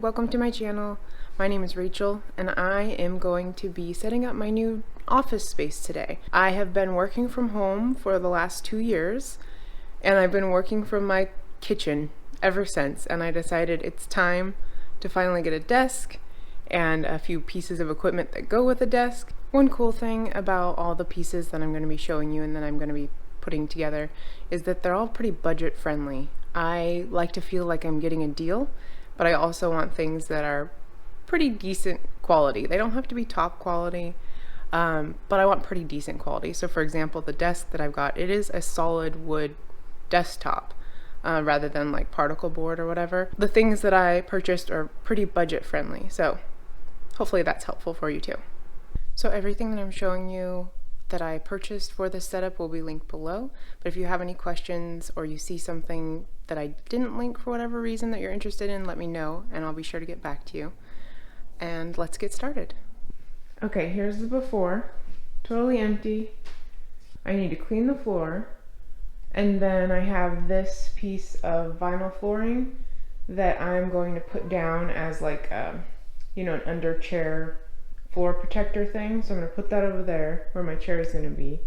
Welcome to my channel. My name is Rachel and I am going to be setting up my new office space today. I have been working from home for the last 2 years and I've been working from my kitchen ever since, and I decided it's time to finally get a desk and a few pieces of equipment that go with a desk. One cool thing about all the pieces that I'm going to be showing you and that I'm going to be putting together is that they're all pretty budget friendly. I like to feel like I'm getting a deal, but I also want things that are pretty decent quality. They don't have to be top quality, but I want pretty decent quality. So for example, the desk that I've got, it is a solid wood desktop rather than like particle board or whatever. The things that I purchased are pretty budget friendly, so hopefully that's helpful for you too. So everything that I'm showing you that I purchased for this setup will be linked below, but if you have any questions or you see something that I didn't link for whatever reason that you're interested in, let me know and I'll be sure to get back to you. And let's get started. Okay, here's the before. Totally empty. I need to clean the floor. And then I have this piece of vinyl flooring that I'm going to put down as like, you know, an under chair floor protector thing. So I'm going to put that over there where my chair is going to be.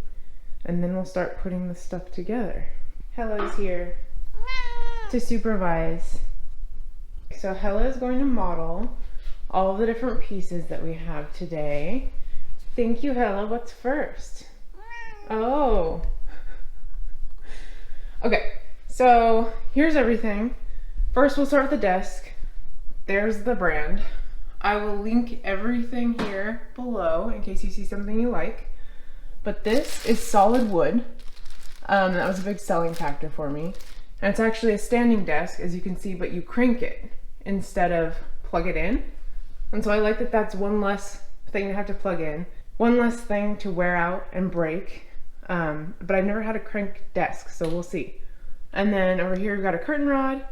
And then we'll start putting the stuff together. Hella's here to supervise. So Hella is going to model all the different pieces that we have today. Thank you, Hella. What's first? Oh. Okay, so here's everything. First we'll start with the desk. There's the brand. I will link everything here below in case you see something you like. But this is solid wood. That was a big selling factor for me. And it's actually a standing desk, as you can see, but you crank it instead of plug it in. And so I like that that's one less thing to have to plug in, one less thing to wear out and break. But I've never had a crank desk, so we'll see. And then over here we've got a curtain rod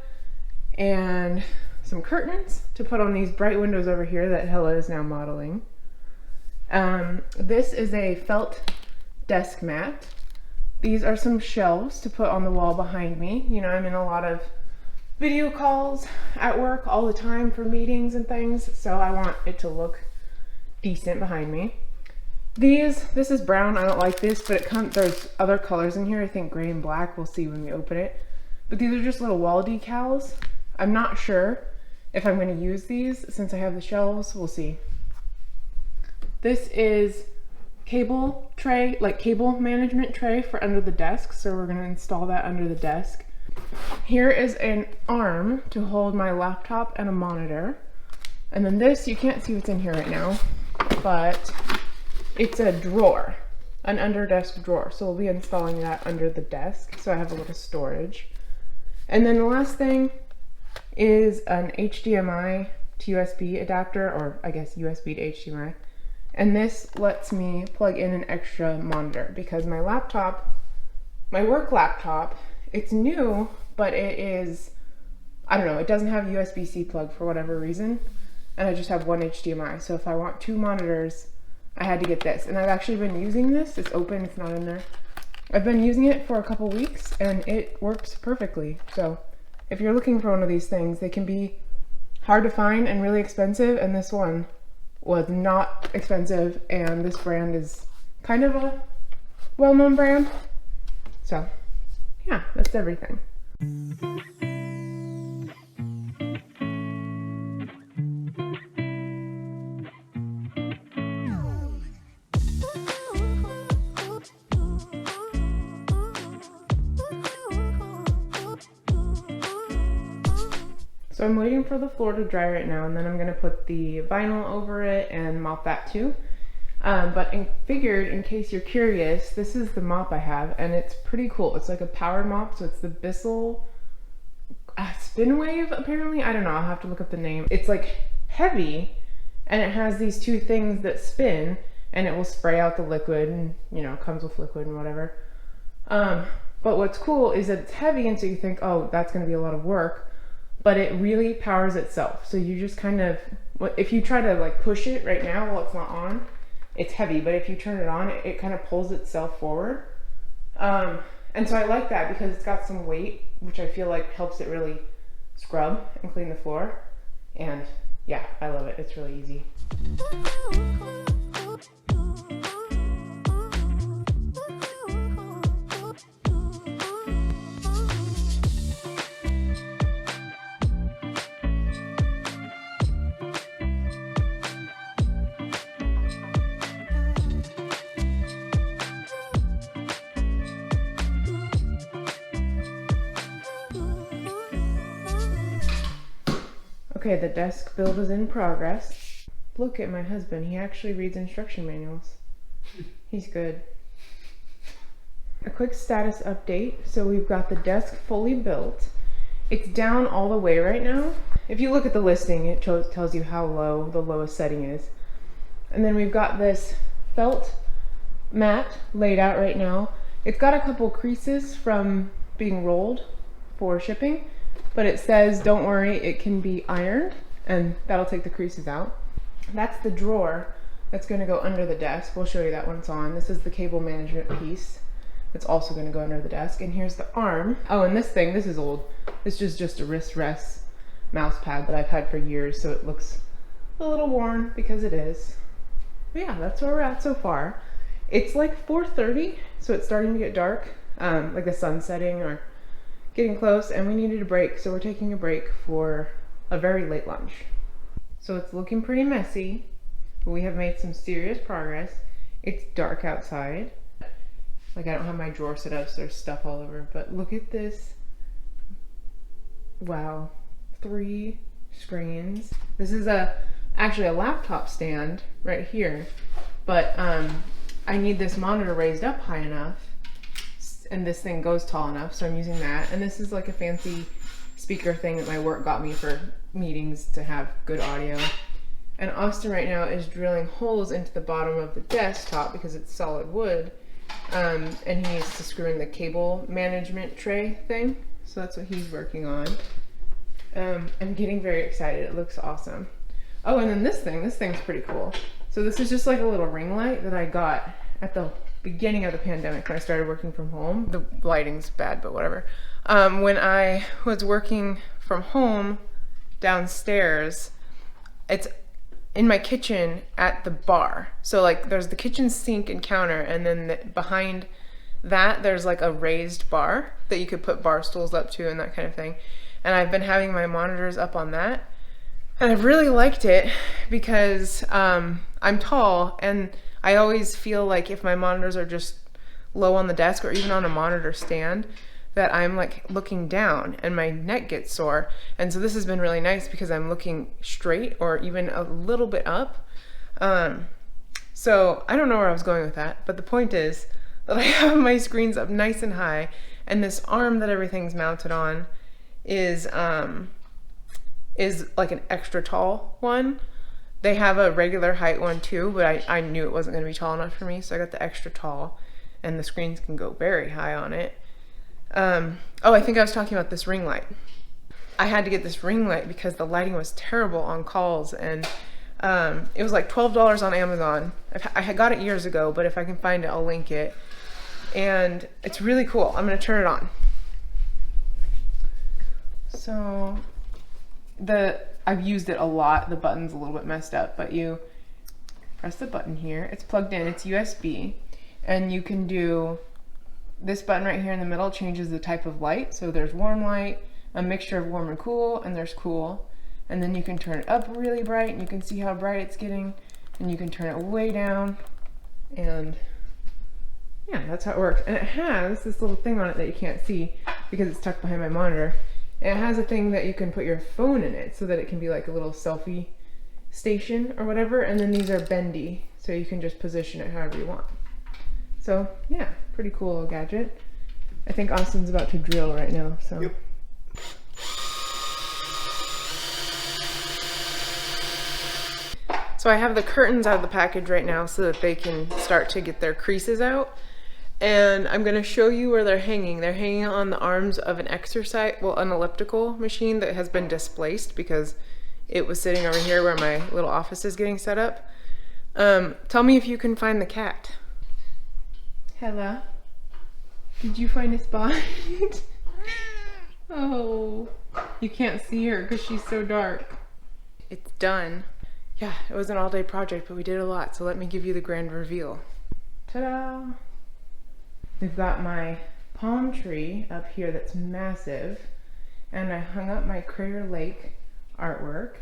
and some curtains to put on these bright windows over here that Hella is now modeling. This is a felt desk mat. These are some shelves to put on the wall behind me. You know, I'm in a lot of video calls at work all the time for meetings and things, so I want it to look decent behind me. This is brown. I don't like this, but there's other colors in here. I think gray and black. We'll see when we open it. But these are just little wall decals. I'm not sure if I'm going to use these since I have the shelves. We'll see. This is cable tray, like cable management tray for under the desk. So we're going to install that under the desk. Here is an arm to hold my laptop and a monitor. And then this, you can't see what's in here right now, but it's a drawer, an under desk drawer. So we'll be installing that under the desk. So I have a little storage. And then the last thing is an HDMI to USB adapter, or I guess USB to HDMI. And this lets me plug in an extra monitor because my laptop, my work laptop, it's new, but it is, I don't know, it doesn't have a USB-C plug for whatever reason. And I just have one HDMI. So if I want 2 monitors, I had to get this. And I've actually been using this. It's open, it's not in there. I've been using it for a couple weeks and it works perfectly. So if you're looking for one of these things, they can be hard to find and really expensive. And this one was not expensive. And this brand is kind of a well-known brand. So yeah, that's everything. So I'm waiting for the floor to dry right now, and then I'm going to put the vinyl over it and mop that too. But figured, in case you're curious, this is the mop I have, and it's pretty cool. It's like a power mop, so it's the Bissell Spin Wave, apparently. I don't know, I'll have to look up the name. It's like heavy, and it has these 2 things that spin, and it will spray out the liquid, and you know, comes with liquid and whatever. But what's cool is that it's heavy, and so you think, oh, that's going to be a lot of work. But it really powers itself. So you just kind of, if you try to like push it right now while it's not on, it's heavy, but if you turn it on, it kind of pulls itself forward. And so I like that because it's got some weight, which I feel like helps it really scrub and clean the floor. And yeah, I love it. It's really easy. Okay, the desk build is in progress. Look at my husband. He actually reads instruction manuals. He's good. A quick status update. So we've got the desk fully built. It's down all the way right now. If you look at the listing, it tells you how low the lowest setting is. And then we've got this felt mat laid out right now. It's got a couple creases from being rolled for shipping. But it says, don't worry, it can be ironed, and that'll take the creases out. That's the drawer that's going to go under the desk. We'll show you that when it's on. This is the cable management piece that's also going to go under the desk. And here's the arm. Oh, and this is old. This is just a wrist rest mouse pad that I've had for years, so it looks a little worn because it is. But yeah, that's where we're at so far. It's like 4:30, so it's starting to get dark, like the sun setting or getting close, and we needed a break, so we're taking a break for a very late lunch. So it's looking pretty messy, but we have made some serious progress. It's dark outside. Like, I don't have my drawer set up, so there's stuff all over, but look at this. Wow, 3 screens. This is actually a laptop stand right here, but I need this monitor raised up high enough, and this thing goes tall enough, so I'm using that. And this is like a fancy speaker thing that my work got me for meetings to have good audio. And Austin right now is drilling holes into the bottom of the desktop because it's solid wood, and he needs to screw in the cable management tray thing, so that's what he's working on. I'm getting very excited. It looks awesome. Oh, and then this thing's pretty cool. So this is just like a little ring light that I got at the beginning of the pandemic when I started working from home. The lighting's bad, but whatever. When I was working from home downstairs, it's in my kitchen at the bar. So like there's the kitchen sink and counter, and then behind that there's like a raised bar that you could put bar stools up to and that kind of thing. And I've been having my monitors up on that, and I've really liked it because I'm tall, and I always feel like if my monitors are just low on the desk or even on a monitor stand, that I'm like looking down and my neck gets sore. And so this has been really nice because I'm looking straight or even a little bit up. So I don't know where I was going with that, but the point is that I have my screens up nice and high, and this arm that everything's mounted on is like an extra tall one. They have a regular height one too, but I knew it wasn't going to be tall enough for me, so I got the extra tall, and the screens can go very high on it. Oh, I think I was talking about this ring light. I had to get this ring light because the lighting was terrible on calls, and it was like $12 on Amazon. I had got it years ago, but if I can find it, I'll link it. And it's really cool. I'm going to turn it on. So I've used it a lot. The button's a little bit messed up, but you press the button here. It's plugged in, it's USB, and you can do this button right here in the middle changes the type of light. So there's warm light, a mixture of warm and cool, and there's cool. And then you can turn it up really bright, and you can see how bright it's getting, and you can turn it way down, and yeah, that's how it works. And it has this little thing on it that you can't see because it's tucked behind my monitor. And it has a thing that you can put your phone in it so that it can be like a little selfie station or whatever. And then these are bendy, so you can just position it however you want. So yeah, pretty cool little gadget. I think Austin's about to drill right now, so. Yep. So I have the curtains out of the package right now so that they can start to get their creases out. And I'm going to show you where they're hanging. They're hanging on the arms of an an elliptical machine that has been displaced because it was sitting over here where my little office is getting set up. Tell me if you can find the cat. Hella, did you find a spot? Oh, you can't see her because she's so dark. it's done. Yeah, it was an all-day project, but we did a lot, so let me give you the grand reveal. Ta-da! We've got my palm tree up here that's massive, and I hung up my Crater Lake artwork.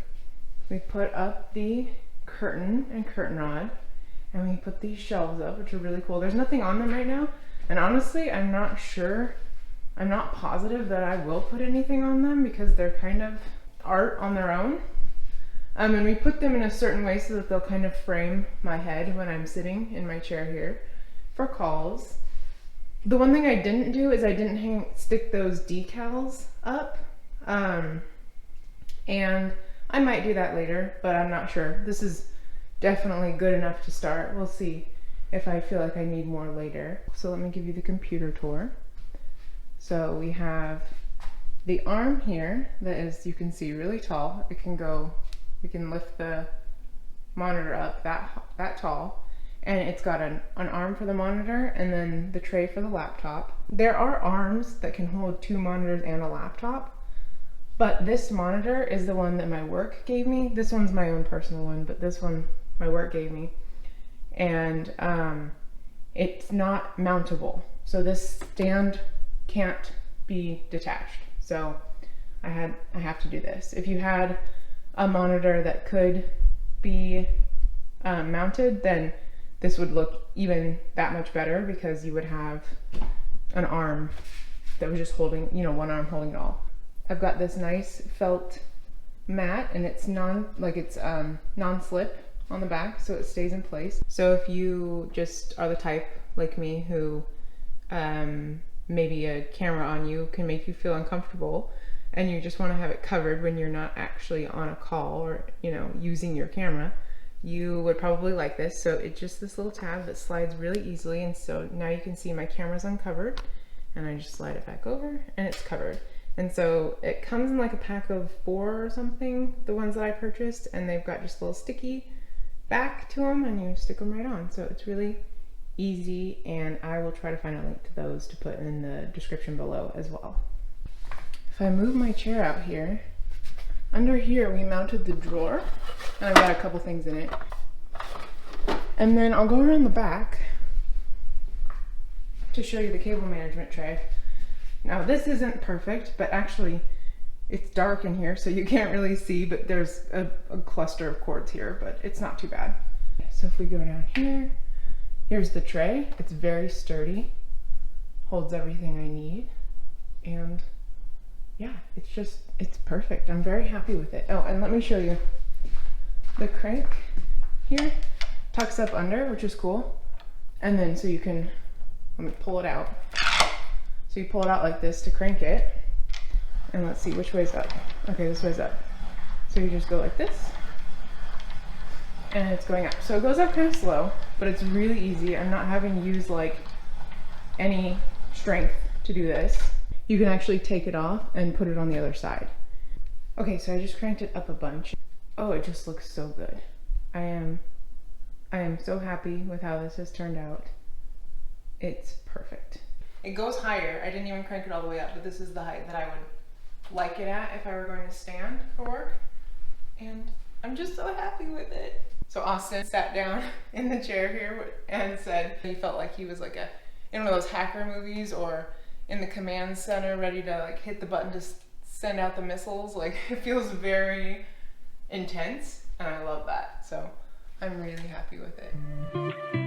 We put up the curtain and curtain rod, and we put these shelves up, which are really cool. There's nothing on them right now, and honestly, I'm not sure. I'm not positive that I will put anything on them because they're kind of art on their own. And we put them in a certain way so that they'll kind of frame my head when I'm sitting in my chair here for calls. The one thing I didn't do is I didn't stick those decals up. And I might do that later, but I'm not sure. This is definitely good enough to start. We'll see if I feel like I need more later. So let me give you the computer tour. So we have the arm here that is, you can see, really tall. It can go, we can lift the monitor up that tall, and it's got an arm for the monitor and then the tray for the laptop. There are arms that can hold 2 monitors and a laptop, but this monitor is the one that my work gave me. This one's my own personal one, but this one my work gave me. And it's not mountable. So this stand can't be detached. So I have to do this. If you had a monitor that could be mounted, then this would look even that much better because you would have an arm that was just holding, you know, one arm holding it all. I've got this nice felt mat, and it's non-slip on the back, so it stays in place. So if you just are the type like me who maybe a camera on you can make you feel uncomfortable and you just want to have it covered when you're not actually on a call or, you know, using your camera, you would probably like this. So it's just this little tab that slides really easily, and so now you can see my camera's uncovered, and I just slide it back over and it's covered. And so it comes in like a pack of 4 or something, the ones that I purchased, and they've got just a little sticky back to them and you stick them right on. So it's really easy, and I will try to find a link to those to put in the description below as well. If I move my chair out here, under here we mounted the drawer, and I've got a couple things in it. And then I'll go around the back to show you the cable management tray. Now this isn't perfect, but actually it's dark in here so you can't really see, but there's a cluster of cords here, but it's not too bad. So if we go down here, here's the tray. It's very sturdy, holds everything I need, and yeah, it's perfect. I'm very happy with it. Oh, and let me show you. The crank here tucks up under, which is cool. And then so you can, let me pull it out. So you pull it out like this to crank it. And let's see which way's up. Okay, this way's up. So you just go like this, and it's going up. So it goes up kind of slow, but it's really easy. I'm not having to use like any strength to do this. You can actually take it off and put it on the other side. Okay, so I just cranked it up a bunch. Oh, it just looks so good. I am so happy with how this has turned out. It's perfect. It goes higher. I didn't even crank it all the way up, but this is the height that I would like it at if I were going to stand for work. And I'm just so happy with it. So Austin sat down in the chair here and said he felt like he was like in one of those hacker movies, or in the command center ready to like hit the button to send out the missiles. Like, it feels very intense, and I love that. So I'm really happy with it.